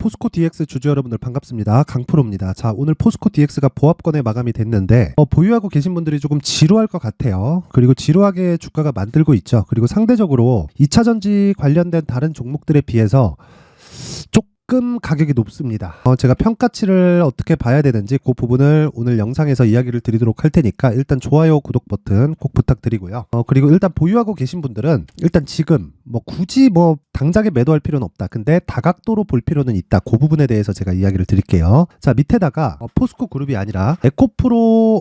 포스코 DX 주주 여러분들 반갑습니다. 강프로입니다. 자, 오늘 포스코 DX가 보합권에 마감이 됐는데 보유하고 계신 분들이 조금 지루할 것 같아요. 그리고 지루하게 주가가 만들고 있죠. 그리고 상대적으로 2차전지 관련된 다른 종목들에 비해서 조금 가격이 높습니다. 제가 평가치를 어떻게 봐야 되는지 그 부분을 오늘 영상에서 이야기를 드리도록 할 테니까 일단 좋아요, 구독 버튼 꼭 부탁드리고요. 그리고 일단 보유하고 계신 분들은 일단 지금 굳이 당장에 매도할 필요는 없다. 근데 다각도로 볼 필요는 있다. 그 부분에 대해서 제가 이야기를 드릴게요. 자, 밑에다가 포스코 그룹이 아니라 에코프로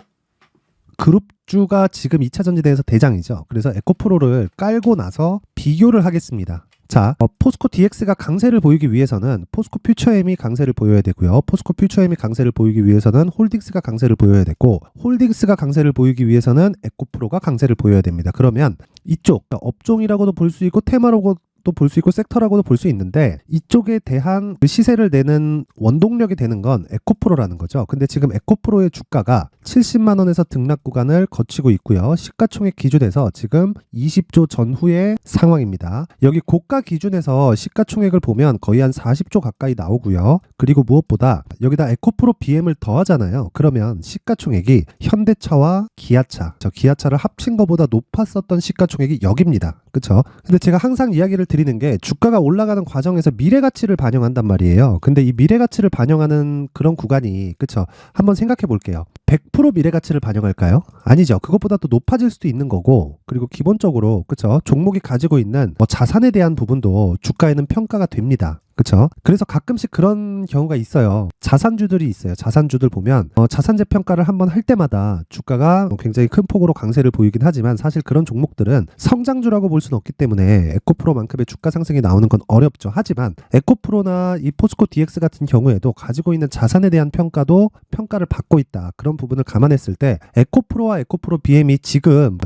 그룹주가 지금 2차전지대에서 대장이죠. 그래서 에코프로를 깔고 나서 비교를 하겠습니다. 자, 포스코 DX가 강세를 보이기 위해서는 포스코 퓨처엠이 강세를 보여야 되고요. 포스코 퓨처엠이 강세를 보이기 위해서는 홀딩스가 강세를 보여야 되고, 홀딩스가 강세를 보이기 위해서는 에코프로가 강세를 보여야 됩니다. 그러면 이쪽 업종이라고도 볼 수 있고 테마라고도 볼 수 있고 섹터라고도 볼 수 있는데, 이쪽에 대한 시세를 내는 원동력이 되는 건 에코프로라는 거죠. 근데 지금 에코프로의 주가가 70만 원에서 등락 구간을 거치고 있고요. 시가총액 기준에서 지금 20조 전후의 상황입니다. 여기 고가 기준에서 시가총액을 보면 거의 한 40조 가까이 나오고요. 그리고 무엇보다 여기다 에코프로 BM을 더하잖아요. 그러면 시가총액이 현대차와 기아차, 기아차를 합친 것보다 높았었던 시가총액이 여기입니다. 그쵸? 근데 제가 항상 이야기를 드리는 게, 주가가 올라가는 과정에서 미래가치를 반영한단 말이에요. 근데 이 미래가치를 반영하는 그런 구간이, 그쵸? 한번 생각해 볼게요. 100% 미래가치를 반영할까요? 아니죠. 그것보다 또 높아질 수도 있는 거고, 그리고 기본적으로, 그쵸? 종목이 가지고 있는 자산에 대한 부분도 주가에는 평가가 됩니다. 그쵸? 그래서 가끔씩 그런 경우가 있어요. 자산주들이 있어요. 자산주들 보면 자산재 평가를 한번 할 때마다 주가가 굉장히 큰 폭으로 강세를 보이긴 하지만, 사실 그런 종목들은 성장주라고 볼 수는 없기 때문에 에코프로만큼의 주가 상승이 나오는 건 어렵죠. 하지만 에코프로나 이 포스코 DX 같은 경우에도 가지고 있는 자산에 대한 평가도 평가를 받고 있다. 그런 부분을 감안했을 때 에코프로와 에코프로 BM이 지금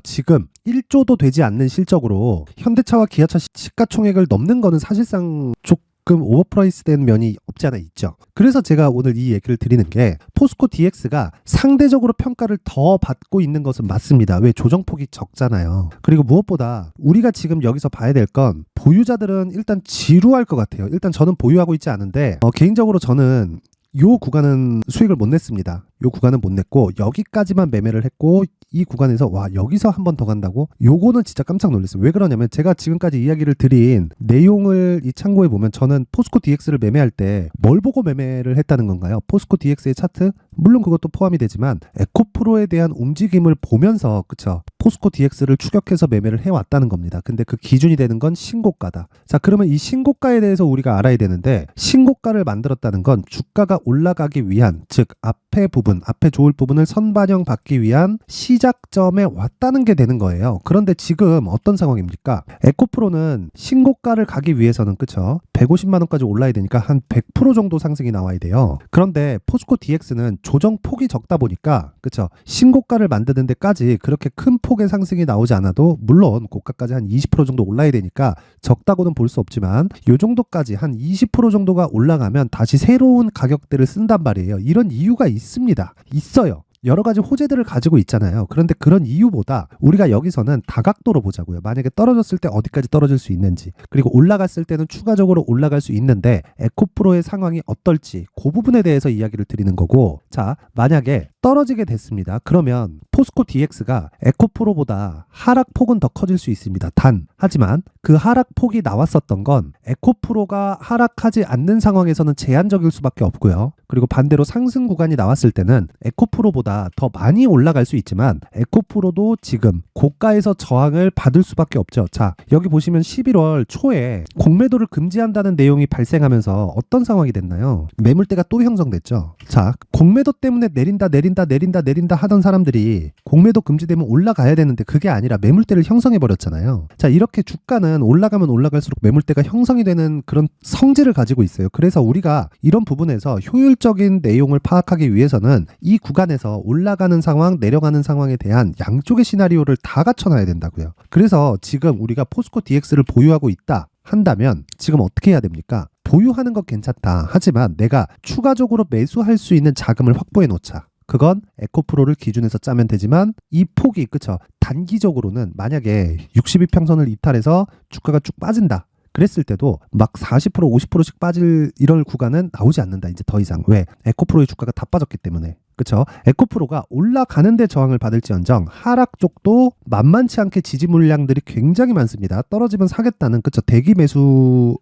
1조도 되지 않는 실적으로 현대차와 기아차 시가총액을 넘는 거는 사실상 조금 오버프라이스 된 면이 없지 않아 있죠. 그래서 제가 오늘 이 얘기를 드리는 게, 포스코 DX가 상대적으로 평가를 더 받고 있는 것은 맞습니다. 왜? 조정폭이 적잖아요. 그리고 무엇보다 우리가 지금 여기서 봐야 될 건, 보유자들은 일단 지루할 것 같아요. 일단 저는 보유하고 있지 않은데 개인적으로 저는 요 구간은 수익을 못 냈습니다. 요 구간은 못 냈고, 여기까지만 매매를 했고, 이 구간에서 여기서 한 번 더 간다고? 요거는 진짜 깜짝 놀랐어요. 왜 그러냐면, 제가 지금까지 이야기를 드린 내용을 이 참고해 보면, 저는 포스코 DX를 매매할 때 뭘 보고 매매를 했다는 건가요? 포스코 DX의 차트? 물론 그것도 포함이 되지만 에코프로에 대한 움직임을 보면서, 그쵸? 포스코 DX를 추격해서 매매를 해왔다는 겁니다. 근데 그 기준이 되는 건 신고가다. 자, 그러면 이 신고가에 대해서 우리가 알아야 되는데, 신고가를 만들었다는 건 주가가 올라가기 위한, 즉 앞에 좋을 부분을 선반영 받기 위한 시작점에 왔다는 게 되는 거예요. 그런데 지금 어떤 상황입니까? 에코프로는 신고가를 가기 위해서는, 그쵸? 150만 원까지 올라야 되니까 한 100% 정도 상승이 나와야 돼요. 그런데 포스코 DX는 조정폭이 적다 보니까, 그쵸? 신고가를 만드는 데까지 그렇게 큰 폭의 상승이 나오지 않아도, 물론 고가까지 한 20% 정도 올라야 되니까 적다고는 볼 수 없지만, 요 정도까지 한 20% 정도가 올라가면 다시 새로운 가격대를 쓴단 말이에요. 이런 이유가 있어요. 여러 가지 호재들을 가지고 있잖아요. 그런데 그런 이유보다 우리가 여기서는 다각도로 보자고요. 만약에 떨어졌을 때 어디까지 떨어질 수 있는지, 그리고 올라갔을 때는 추가적으로 올라갈 수 있는데 에코프로의 상황이 어떨지, 그 부분에 대해서 이야기를 드리는 거고, 자, 만약에 떨어지게 됐습니다. 그러면 포스코 DX가 에코프로보다 하락폭은 더 커질 수 있습니다. 하지만 그 하락폭이 나왔었던 건 에코프로가 하락하지 않는 상황에서는 제한적일 수밖에 없고요. 그리고 반대로 상승 구간이 나왔을 때는 에코프로보다 더 많이 올라갈 수 있지만, 에코프로도 지금 고가에서 저항을 받을 수밖에 없죠. 자, 여기 보시면 11월 초에 공매도를 금지한다는 내용이 발생하면서 어떤 상황이 됐나요? 매물대가 또 형성됐죠. 자, 공매도 때문에 내린다 하던 사람들이 공매도 금지되면 올라가야 되는데 그게 아니라 매물대를 형성해 버렸잖아요. 자, 이렇게 주가는 올라가면 올라갈수록 매물대가 형성이 되는 그런 성질을 가지고 있어요. 그래서 우리가 이런 부분에서 효율적인 내용을 파악하기 위해서는 이 구간에서 올라가는 상황, 내려가는 상황에 대한 양쪽의 시나리오를 다 갖춰놔야 된다고요. 그래서 지금 우리가 포스코 DX를 보유하고 있다 한다면 지금 어떻게 해야 됩니까? 보유하는 것 괜찮다. 하지만 내가 추가적으로 매수할 수 있는 자금을 확보해 놓자. 그건 에코프로를 기준에서 짜면 되지만, 이 폭이, 그쵸? 단기적으로는 만약에 62평선을 이탈해서 주가가 쭉 빠진다. 그랬을 때도 막 40% 50%씩 빠질 이런 구간은 나오지 않는다. 이제 더 이상. 왜? 에코프로의 주가가 다 빠졌기 때문에. 그쵸? 에코프로가 올라가는데 저항을 받을지언정 하락 쪽도 만만치 않게 지지 물량들이 굉장히 많습니다. 떨어지면 사겠다는, 그쵸? 대기 매수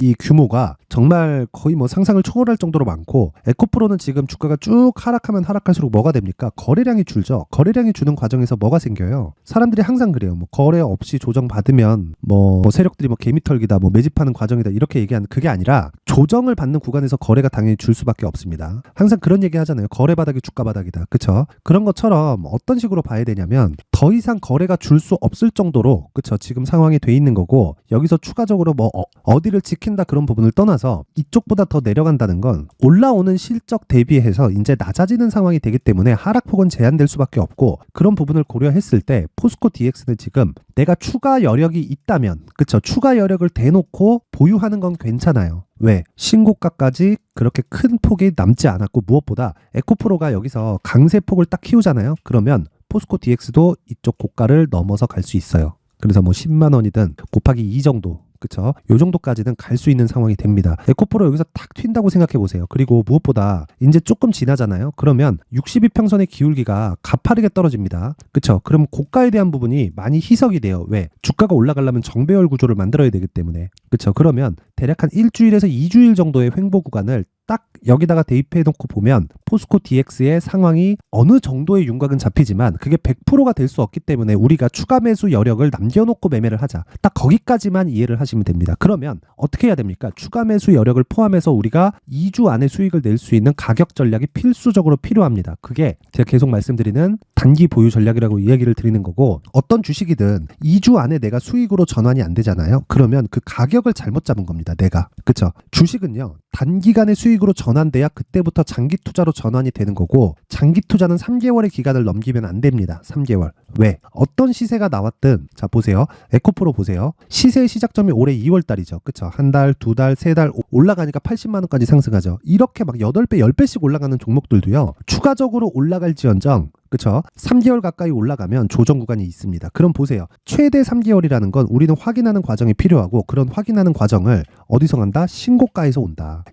이 규모가 정말 거의 뭐 상상을 초월할 정도로 많고, 에코프로는 지금 주가가 쭉 하락하면 하락할수록 뭐가 됩니까? 거래량이 줄죠. 거래량이 주는 과정에서 뭐가 생겨요? 사람들이 항상 그래요. 뭐 거래 없이 조정 받으면 뭐 세력들이 뭐 개미털기다, 뭐 매집하는 과정이다, 이렇게 얘기하는, 그게 아니라 조정을 받는 구간에서 거래가 당연히 줄 수밖에 없습니다. 항상 그런 얘기 하잖아요. 거래 바닥이 주가 바닥이다. 그쵸? 그런 것처럼 어떤 식으로 봐야 되냐면, 더 이상 거래가 줄 수 없을 정도로, 그쵸? 지금 상황이 돼 있는 거고, 여기서 추가적으로 뭐 어디를 지킨다 그런 부분을 떠나서 이쪽보다 더 내려간다는 건 올라오는 실적 대비해서 이제 낮아지는 상황이 되기 때문에 하락폭은 제한될 수밖에 없고, 그런 부분을 고려했을 때 포스코 DX는 지금 내가 추가 여력이 있다면, 그쵸? 추가 여력을 대놓고 보유하는 건 괜찮아요. 왜? 신고가까지 그렇게 큰 폭이 남지 않았고, 무엇보다 에코프로가 여기서 강세폭을 딱 키우잖아요. 그러면 포스코 DX도 이쪽 고가를 넘어서 갈 수 있어요. 그래서 뭐 10만 원이든 곱하기 2 정도, 그쵸? 요 정도까지는 갈 수 있는 상황이 됩니다. 에코프로 여기서 탁 튄다고 생각해 보세요. 그리고 무엇보다 이제 조금 지나잖아요. 그러면 62평선의 기울기가 가파르게 떨어집니다. 그쵸? 그럼 고가에 대한 부분이 많이 희석이 돼요. 왜? 주가가 올라가려면 정배열 구조를 만들어야 되기 때문에. 그쵸? 그러면 대략 한 일주일에서 2주일 정도의 횡보 구간을 딱 여기다가 대입해 놓고 보면 포스코 DX의 상황이 어느 정도의 윤곽은 잡히지만 그게 100%가 될 수 없기 때문에 우리가 추가 매수 여력을 남겨놓고 매매를 하자. 딱 거기까지만 이해를 하시면 됩니다. 그러면 어떻게 해야 됩니까? 추가 매수 여력을 포함해서 우리가 2주 안에 수익을 낼 수 있는 가격 전략이 필수적으로 필요합니다. 그게 제가 계속 말씀드리는 단기 보유 전략이라고 이야기를 드리는 거고, 어떤 주식이든 2주 안에 내가 수익으로 전환이 안 되잖아요. 그러면 그 가격을 잘못 잡은 겁니다. 내가. 그쵸? 주식은요, 단기간의 수익으로 전환돼야 그때부터 장기 투자로 전환이 되는 거고, 장기 투자는 3개월의 기간을 넘기면 안 됩니다. 3개월. 왜? 어떤 시세가 나왔든, 자 보세요. 에코프로 보세요. 시세의 시작점이 올해 2월 달이죠. 그쵸? 한 달, 두 달, 세 달 올라가니까 80만 원까지 상승하죠. 이렇게 막 8배, 10배씩 올라가는 종목들도요, 추가적으로 올라갈지언정, 그쵸? 3개월 가까이 올라가면 조정 구간이 있습니다. 그럼 보세요. 최대 3개월이라는 건 우리는 확인하는 과정이 필요하고, 그런 확인하는 과정을 어디서 간다? 신고가에서 온다.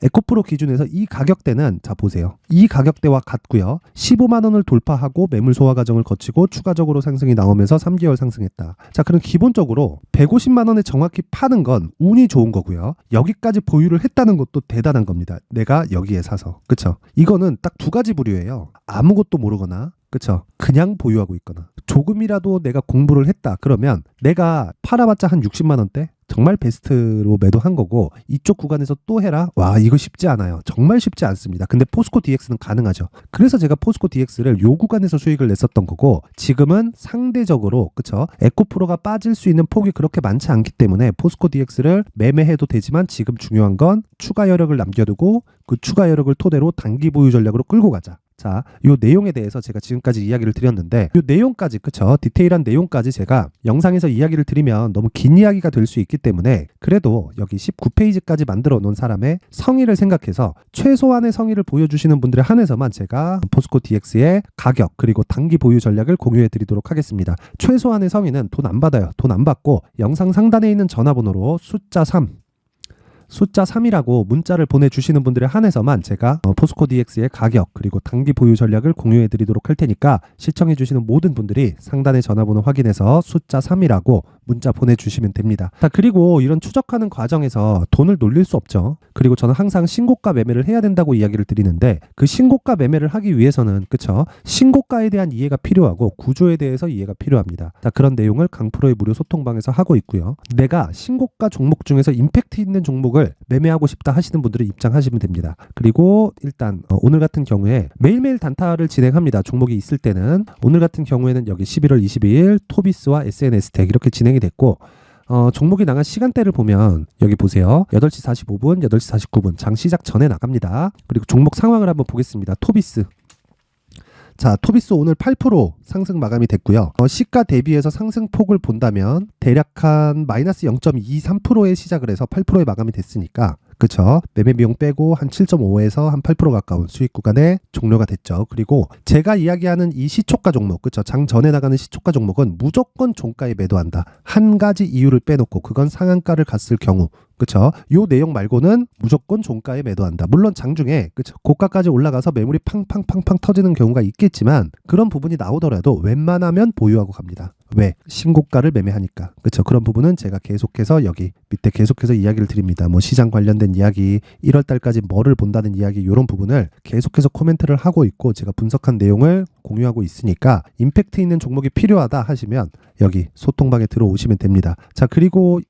에코프로 기준에서 이 가격대는, 자 보세요. 이 가격대와 같고요. 15만 원을 돌파하고 매물 소화 과정을 거치고 추가적으로 상승이 나오면서 3개월 상승했다. 자, 그럼 기본적으로 150만 원에 정확히 파는 건 운이 좋은 거고요. 여기까지 보유를 했다는 것도 대단한 겁니다. 내가 여기에 사서. 그쵸? 이거는 딱 두 가지 부류예요. 아무것도 모르거나, 그쵸? 그냥 보유하고 있거나. 조금이라도 내가 공부를 했다. 그러면 내가 팔아봤자 한 60만 원대? 정말 베스트로 매도한 거고, 이쪽 구간에서 또 해라? 와, 이거 쉽지 않아요. 정말 쉽지 않습니다. 근데 포스코 DX는 가능하죠. 그래서 제가 포스코 DX를 요 구간에서 수익을 냈었던 거고, 지금은 상대적으로, 그쵸? 에코프로가 빠질 수 있는 폭이 그렇게 많지 않기 때문에 포스코 DX를 매매해도 되지만, 지금 중요한 건 추가 여력을 남겨두고 그 추가 여력을 토대로 단기 보유 전략으로 끌고 가자. 자, 요 내용에 대해서 제가 지금까지 이야기를 드렸는데, 요 내용까지, 그쵸? 디테일한 내용까지 제가 영상에서 이야기를 드리면 너무 긴 이야기가 될 수 있기 때문에, 그래도 여기 19페이지까지 만들어 놓은 사람의 성의를 생각해서 최소한의 성의를 보여주시는 분들에 한해서만 제가 포스코 DX의 가격 그리고 단기 보유 전략을 공유해 드리도록 하겠습니다. 최소한의 성의는 돈 안 받아요. 돈 안 받고 영상 상단에 있는 전화번호로 숫자 3이라고 문자를 보내주시는 분들에 한해서만 제가 포스코 DX의 가격 그리고 단기 보유 전략을 공유해 드리도록 할 테니까, 시청해 주시는 모든 분들이 상단의 전화번호 확인해서 숫자 3이라고 문자 보내주시면 됩니다. 자, 그리고 이런 추적하는 과정에서 돈을 놀릴 수 없죠. 그리고 저는 항상 신고가 매매를 해야 된다고 이야기를 드리는데, 그 신고가 매매를 하기 위해서는, 그쵸? 신고가에 대한 이해가 필요하고 구조에 대해서 이해가 필요합니다. 자, 그런 내용을 강프로의 무료 소통방에서 하고 있고요. 내가 신고가 종목 중에서 임팩트 있는 종목을 매매하고 싶다 하시는 분들은 입장하시면 됩니다. 그리고 일단 오늘 같은 경우에 매일매일 단타를 진행합니다. 종목이 있을 때는. 오늘 같은 경우에는 여기 11월 22일 토비스와 SNS텍 이렇게 진행이 됐고, 종목이 나간 시간대를 보면 여기 보세요. 8시 45분, 8시 49분 장 시작 전에 나갑니다. 그리고 종목 상황을 한번 보겠습니다. 토비스. 자, 토비스 오늘 8% 상승 마감이 됐고요. 시가 대비해서 상승폭을 본다면 대략 한 마이너스 0.23%에 시작을 해서 8%에 마감이 됐으니까, 그쵸? 매매 비용 빼고 한 7.5에서 한 8% 가까운 수익 구간에 종료가 됐죠. 그리고 제가 이야기하는 이 시초가 종목, 그쵸? 장 전에 나가는 시초가 종목은 무조건 종가에 매도한다. 한 가지 이유를 빼놓고 그건 상한가를 갔을 경우, 그쵸? 요 내용 말고는 무조건 종가에 매도한다. 물론 장중에 그쵸? 고가까지 올라가서 매물이 팡팡팡팡 터지는 경우가 있겠지만 그런 부분이 나오더라도 웬만하면 보유하고 갑니다. 왜? 신고가를 매매하니까. 그쵸? 그런 부분은 제가 계속해서 여기 밑에 계속해서 이야기를 드립니다. 뭐 시장 관련된 이야기, 1월 달까지 뭐를 본다는 이야기, 이런 부분을 계속해서 코멘트를 하고 있고 제가 분석한 내용을 공유하고 있으니까 임팩트 있는 종목이 필요하다 하시면 여기 소통방에 들어오시면 됩니다. 자, 그리고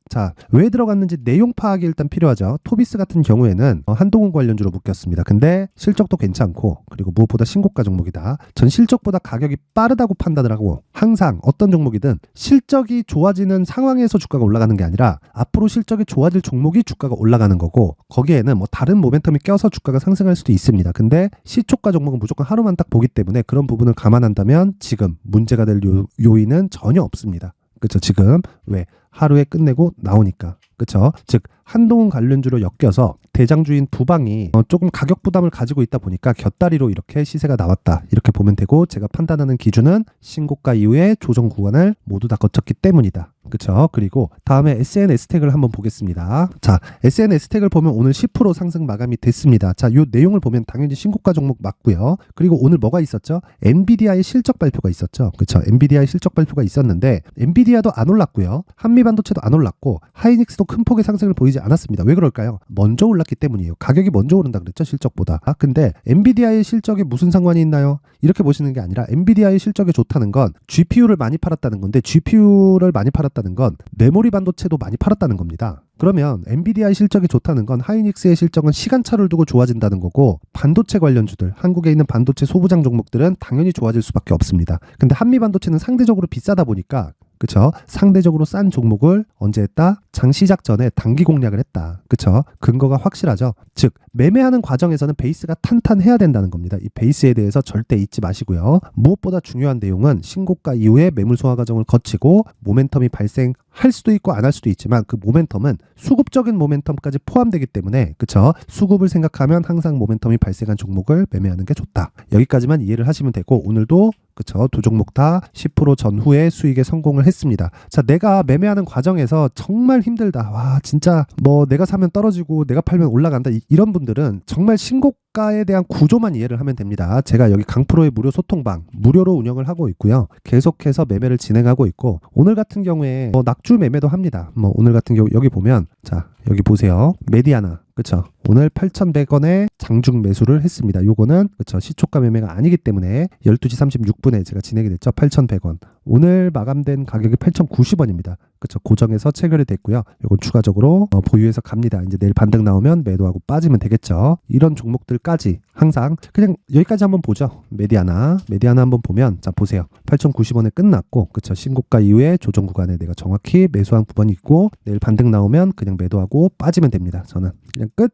왜 들어갔는지 내용 파악이 일단 필요하죠. 토비스 같은 경우에는 한동훈 관련주로 묶였습니다. 근데 실적도 괜찮고 그리고 무엇보다 신고가 종목이다. 전 실적보다 가격이 빠르다고 판단을 하고 항상 어떤 종목이든 실적이 좋아지는 상황에서 주가가 올라가는 게 아니라 앞으로 실적이 좋아질 종목이 주가가 올라가는 거고 거기에는 뭐 다른 모멘텀이 껴서 주가가 상승할 수도 있습니다. 근데 시초가 종목은 무조건 하루만 딱 보기 때문에 그런 부분을 감안한다면 지금 문제가 될 요인은 전혀 없습니다. 그렇죠? 지금 왜 하루에 끝내고 나오니까. 그렇죠? 즉 한동훈 관련주로 엮여서 대장주인 두방이 조금 가격 부담을 가지고 있다 보니까 곁다리로 이렇게 시세가 나왔다. 이렇게 보면 되고 제가 판단하는 기준은 신고가 이후에 조정 구간을 모두 다 거쳤기 때문이다. 그렇죠? 그리고 다음에 SNS택을 한번 보겠습니다. 자, SNS택을 보면 오늘 10% 상승 마감이 됐습니다. 자, 요 내용을 보면 당연히 신고가 종목 맞고요. 그리고 오늘 뭐가 있었죠? 엔비디아의 실적 발표가 있었죠. 그렇죠? 엔비디아의 실적 발표가 있었는데 엔비디아도 안 올랐고요. 한미반도체도 안 올랐고 하이닉스도 큰 폭의 상승을 보이지 않았습니다. 왜 그럴까요? 먼저 올랐기 때문이에요. 가격이 먼저 오른다 그랬죠, 실적보다. 근데 엔비디아의 실적이 무슨 상관이 있나요? 이렇게 보시는 게 아니라 엔비디아의 실적이 좋다는 건 GPU를 많이 팔았다는 건데 GPU를 많이 팔았다는 건 메모리 반도체도 많이 팔았다는 겁니다. 그러면 엔비디아의 실적이 좋다는 건 하이닉스의 실적은 시간차를 두고 좋아진다는 거고 반도체 관련주들, 한국에 있는 반도체 소부장 종목들은 당연히 좋아질 수밖에 없습니다. 근데 한미 반도체는 상대적으로 비싸다 보니까 그쵸? 상대적으로 싼 종목을 언제 했다? 장 시작 전에 단기 공략을 했다. 그쵸? 근거가 확실하죠? 즉 매매하는 과정에서는 베이스가 탄탄해야 된다는 겁니다. 이 베이스에 대해서 절대 잊지 마시고요. 무엇보다 중요한 내용은 신고가 이후에 매물 소화 과정을 거치고 모멘텀이 발생할 수도 있고 안 할 수도 있지만 그 모멘텀은 수급적인 모멘텀까지 포함되기 때문에 그쵸? 수급을 생각하면 항상 모멘텀이 발생한 종목을 매매하는 게 좋다. 여기까지만 이해를 하시면 되고 오늘도 그쵸? 두 종목 다 10% 전후에 수익에 성공을 했습니다. 자, 내가 매매하는 과정에서 정말 힘들다. 와, 진짜 뭐 내가 사면 떨어지고 내가 팔면 올라간다. 이런 분들은 정말 신고가에 대한 구조만 이해를 하면 됩니다. 제가 여기 강프로의 무료 소통방 무료로 운영을 하고 있고요. 계속해서 매매를 진행하고 있고 오늘 같은 경우에 낙주 매매도 합니다. 뭐 오늘 같은 경우 여기 보면 자, 여기 보세요. 메디아나. 그쵸? 오늘 8,100원에 장중 매수를 했습니다. 요거는 그쵸? 시초가 매매가 아니기 때문에 12시 36분에 제가 진행이 됐죠. 8,100원. 오늘 마감된 가격이 8,090원입니다. 그쵸? 고정해서 체결이 됐고요. 요건 추가적으로 보유해서 갑니다. 이제 내일 반등 나오면 매도하고 빠지면 되겠죠. 이런 종목들까지 항상 그냥 여기까지 한번 보죠. 메디아나 한번 보면 자 보세요. 8,090원에 끝났고 그쵸? 신고가 이후에 조정 구간에 내가 정확히 매수한 부분이 있고 내일 반등 나오면 그냥 매도하고 빠지면 됩니다. 저는 그냥 끝.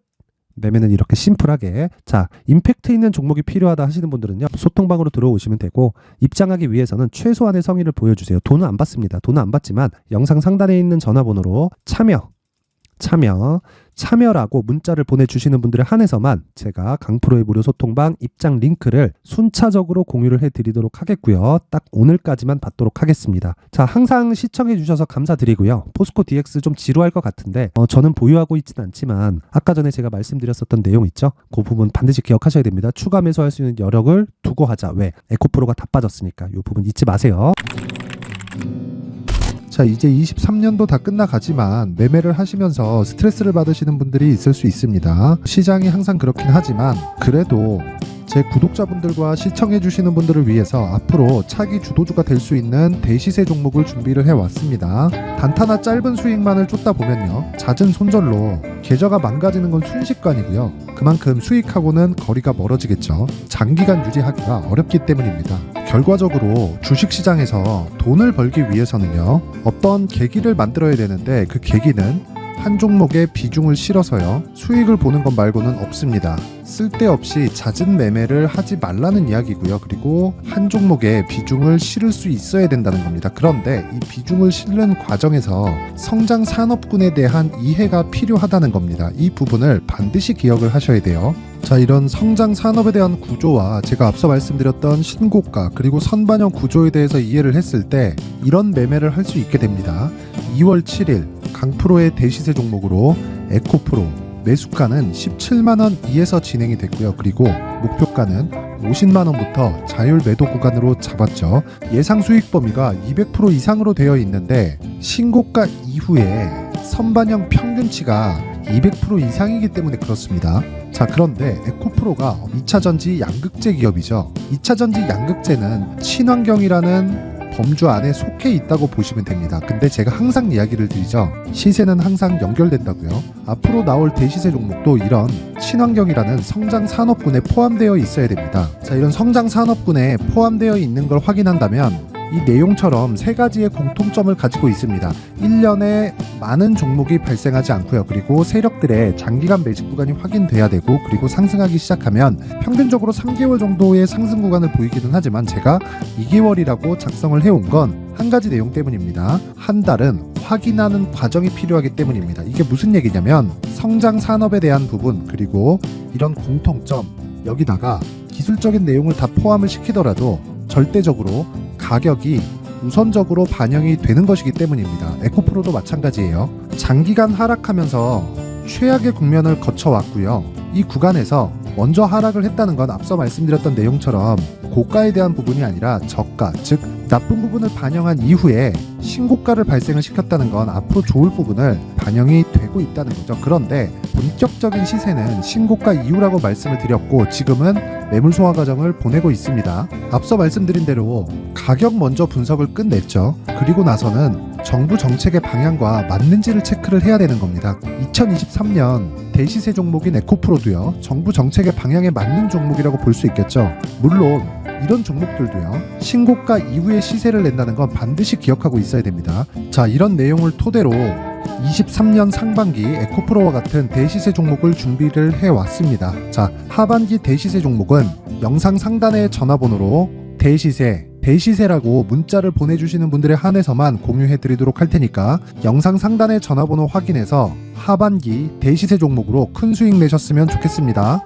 매매는 이렇게 심플하게. 자, 임팩트 있는 종목이 필요하다 하시는 분들은요 소통방으로 들어오시면 되고 입장하기 위해서는 최소한의 성의를 보여주세요. 돈은 안 받습니다. 돈은 안 받지만 영상 상단에 있는 전화번호로 참여라고 문자를 보내주시는 분들에 한해서만 제가 강프로의 무료 소통방 입장 링크를 순차적으로 공유를 해드리도록 하겠고요. 딱 오늘까지만 받도록 하겠습니다. 자, 항상 시청해 주셔서 감사드리고요. 포스코 DX 좀 지루할 것 같은데 저는 보유하고 있지는 않지만 아까 전에 제가 말씀드렸었던 내용 있죠? 그 부분 반드시 기억하셔야 됩니다. 추가 매수할 수 있는 여력을 두고 하자. 왜? 에코프로가 다 빠졌으니까. 이 부분 잊지 마세요. 자, 이제 23년도 다 끝나가지만 매매를 하시면서 스트레스를 받으시는 분들이 있을 수 있습니다. 시장이 항상 그렇긴 하지만 그래도 제 구독자분들과 시청해주시는 분들을 위해서 앞으로 차기 주도주가 될 수 있는 대시세 종목을 준비를 해왔습니다. 단타나 짧은 수익만을 쫓다 보면요 잦은 손절로 계좌가 망가지는 건 순식간이고요. 그만큼 수익하고는 거리가 멀어지겠죠. 장기간 유지하기가 어렵기 때문입니다. 결과적으로 주식시장에서 돈을 벌기 위해서는요 어떤 계기를 만들어야 되는데 그 계기는 한 종목에 비중을 실어서요. 수익을 보는 것 말고는 없습니다. 쓸데없이 잦은 매매를 하지 말라는 이야기고요. 그리고 한 종목에 비중을 실을 수 있어야 된다는 겁니다. 그런데 이 비중을 실는 과정에서 성장 산업군에 대한 이해가 필요하다는 겁니다. 이 부분을 반드시 기억을 하셔야 돼요. 자, 이런 성장 산업에 대한 구조와 제가 앞서 말씀드렸던 신고가 그리고 선반영 구조에 대해서 이해를 했을 때 이런 매매를 할 수 있게 됩니다. 2월 7일 강프로의 대시세 종목으로 에코프로 매수가는 17만원 이에서 진행이 됐고요. 그리고 목표가는 50만원부터 자율 매도 구간으로 잡았죠. 예상 수익 범위가 200% 이상으로 되어 있는데 신고가 이후에 선반영 평균치가 200% 이상이기 때문에 그렇습니다. 자, 그런데 에코프로가 2차전지 양극재 기업이죠. 2차전지 양극재는 친환경이라는 범주 안에 속해 있다고 보시면 됩니다. 근데 제가 항상 이야기를 드리죠. 시세는 항상 연결된다고요. 앞으로 나올 대시세 종목도 이런 친환경이라는 성장 산업군에 포함되어 있어야 됩니다. 자, 이런 성장 산업군에 포함되어 있는 걸 확인한다면 이 내용처럼 세 가지의 공통점을 가지고 있습니다. 1년에 많은 종목이 발생하지 않고요. 그리고 세력들의 장기간 매집 구간이 확인돼야 되고, 그리고 상승하기 시작하면 평균적으로 3개월 정도의 상승 구간을 보이기는 하지만 제가 2개월이라고 작성을 해온 건 한 가지 내용 때문입니다. 한 달은 확인하는 과정이 필요하기 때문입니다. 이게 무슨 얘기냐면 성장 산업에 대한 부분 그리고 이런 공통점, 여기다가 기술적인 내용을 다 포함을 시키더라도 절대적으로 가격이 우선적으로 반영이 되는 것이기 때문입니다. 에코프로도 마찬가지예요. 장기간 하락하면서 최악의 국면을 거쳐왔고요. 이 구간에서 먼저 하락을 했다는 건 앞서 말씀드렸던 내용처럼 고가에 대한 부분이 아니라 저가, 즉 나쁜 부분을 반영한 이후에 신고가를 발생을 시켰다는 건 앞으로 좋을 부분을 반영이 되고 있다는 거죠. 그런데 본격적인 시세는 신고가 이후라고 말씀을 드렸고 지금은 매물 소화 과정을 보내고 있습니다. 앞서 말씀드린 대로 가격 먼저 분석을 끝냈죠. 그리고 나서는 정부 정책의 방향과 맞는지를 체크를 해야 되는 겁니다. 2023년 대시세 종목인 에코프로도요, 정부 정책의 방향에 맞는 종목이라고 볼 수 있겠죠. 물론 이런 종목들도요, 신고가 이후에 시세를 낸다는 건 반드시 기억하고 있어야 됩니다. 자, 이런 내용을 토대로 23년 상반기 에코프로와 같은 대시세 종목을 준비를 해왔습니다. 자, 하반기 대시세 종목은 영상 상단의 전화번호로 대시세라고 문자를 보내주시는 분들에 한해서만 공유해드리도록 할 테니까 영상 상단의 전화번호 확인해서 하반기 대시세 종목으로 큰 수익 내셨으면 좋겠습니다.